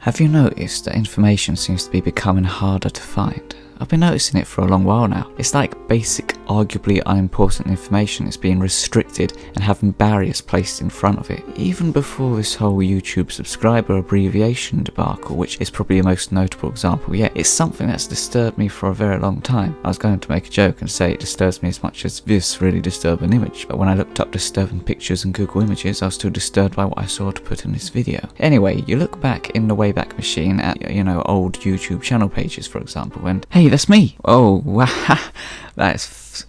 Have you noticed that information seems to be becoming harder to find? I've been noticing it for a long while now. It's like basic, arguably unimportant information is being restricted and having barriers placed in front of it. Even before this whole YouTube subscriber abbreviation debacle, which is probably the most notable example yet, it's something that's disturbed me for a very long time. I was going to make a joke and say it disturbs me as much as this really disturbing image, but when I looked up disturbing pictures in Google Images, I was still disturbed by what I saw to put in this video. Anyway, you look back in the Wayback Machine at, old YouTube channel pages, for example, and hey, that's me! Oh, wow, that's...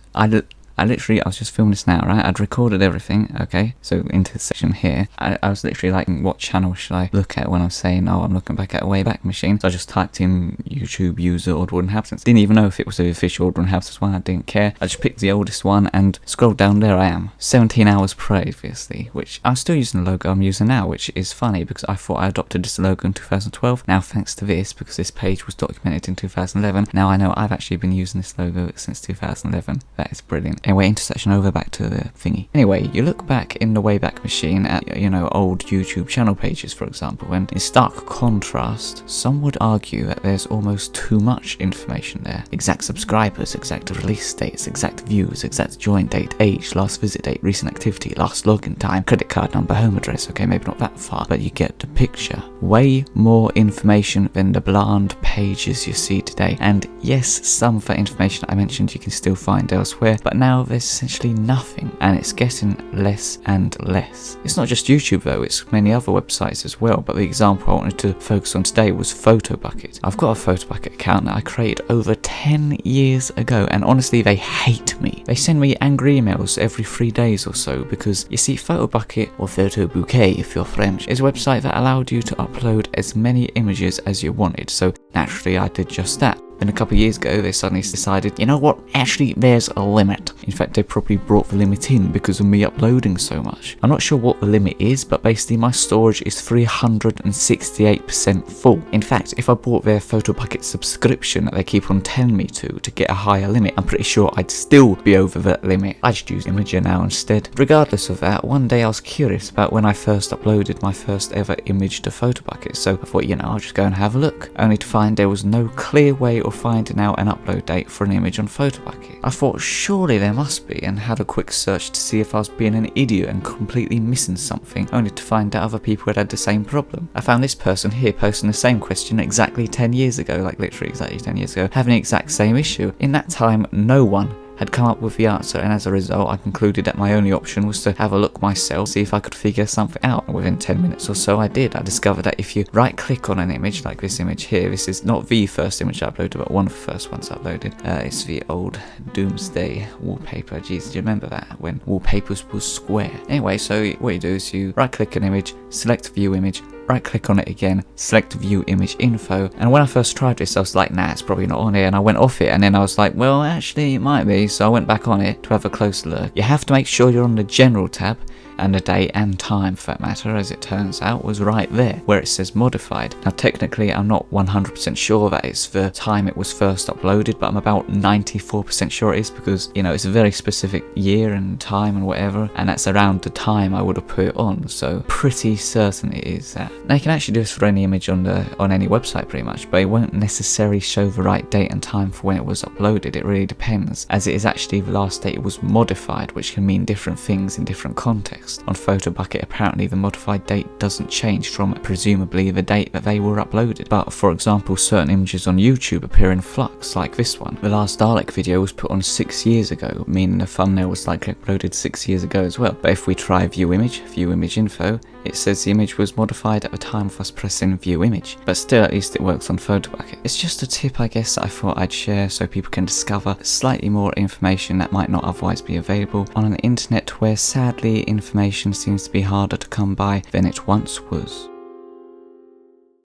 I was just filming this now, right? I'd recorded everything, okay? So into the section here, I was literally like, what channel should I look at when I'm saying, oh, I'm looking back at a Wayback Machine? So I just typed in YouTube user Odd Inhabitants. Didn't even know if it was the official Odd Inhabitants one, I didn't care. I just picked the oldest one and scrolled down, there I am. 17 hours previously, which I'm still using the logo I'm using now, which is funny because I thought I adopted this logo in 2012. Now thanks to this, because this page was documented in 2011, now I know I've actually been using this logo since 2011. That is brilliant. Anyway, into section over, back to the thingy. Anyway, you look back in the Wayback Machine at, old YouTube channel pages, for example, and in stark contrast, some would argue that there's almost too much information there. Exact subscribers, exact release dates, exact views, exact join date, age, last visit date, recent activity, last login time, credit card number, home address. Okay, maybe not that far, but you get the picture. Way more information than the bland pages you see today. And yes, some of that information I mentioned you can still find elsewhere, but now there's essentially nothing, and it's getting less and less. It's not just YouTube though, it's many other websites as well, but the example I wanted to focus on today was Photobucket. I've got a Photobucket account that I created over 10 years ago, and honestly they hate me. They send me angry emails every 3 days or so because, you see, Photobucket, or Photobucket if you're French, is a website that allowed you to upload as many images as you wanted, so naturally I did just that. Then a couple of years ago, they suddenly decided, you know what, actually there's a limit. In fact, they probably brought the limit in because of me uploading so much. I'm not sure what the limit is, but basically my storage is 368% full. In fact, if I bought their Photobucket subscription that they keep on telling me to get a higher limit, I'm pretty sure I'd still be over that limit. I just use Imager now instead. Regardless of that, one day I was curious about when I first uploaded my first ever image to Photobucket, so I thought, I'll just go and have a look, only to find there was no clear way of finding out an upload date for an image on Photobucket. I thought surely there must be, and had a quick search to see if I was being an idiot and completely missing something, only to find out other people had the same problem. I found this person here posting the same question exactly 10 years ago, like literally exactly 10 years ago, having the exact same issue. In that time, no one had come up with the answer, and as a result I concluded that my only option was to have a look myself, see if I could figure something out. Within 10 minutes or so I did. I discovered that if you right click on an image, like this image here, this is not the first image I uploaded, but one of the first ones I uploaded. It's the old Doomsday wallpaper. Jeez, do you remember that? When wallpapers was square. Anyway, so what you do is you right click an image, select view image, right click on it again, select view image info, and when I first tried this I was like, nah, it's probably not on here, and I went off it, and then I was like, well actually it might be, so I went back on it to have a closer look. You have to make sure you're on the general tab, and the date and time for that matter, as it turns out, was right there where it says modified. Now technically I'm not 100% sure that it's the time it was first uploaded, but I'm about 94% sure it is, because it's a very specific year and time and whatever, and that's around the time I would have put it on, so pretty certain it is that. Now you can actually do this for any image on any website pretty much, but it won't necessarily show the right date and time for when it was uploaded. It really depends, as it is actually the last date it was modified, which can mean different things in different contexts. On Photobucket, apparently the modified date doesn't change from presumably the date that they were uploaded, but for example certain images on YouTube appear in flux, like this one. The last Dalek video was put on 6 years ago, meaning the thumbnail was likely uploaded 6 years ago as well. But if we try view image info, it says the image was modified at the time of us pressing view image, but still at least it works on Photobucket. It's just a tip I guess that I thought I'd share so people can discover slightly more information that might not otherwise be available on an internet where sadly information seems to be harder to come by than it once was.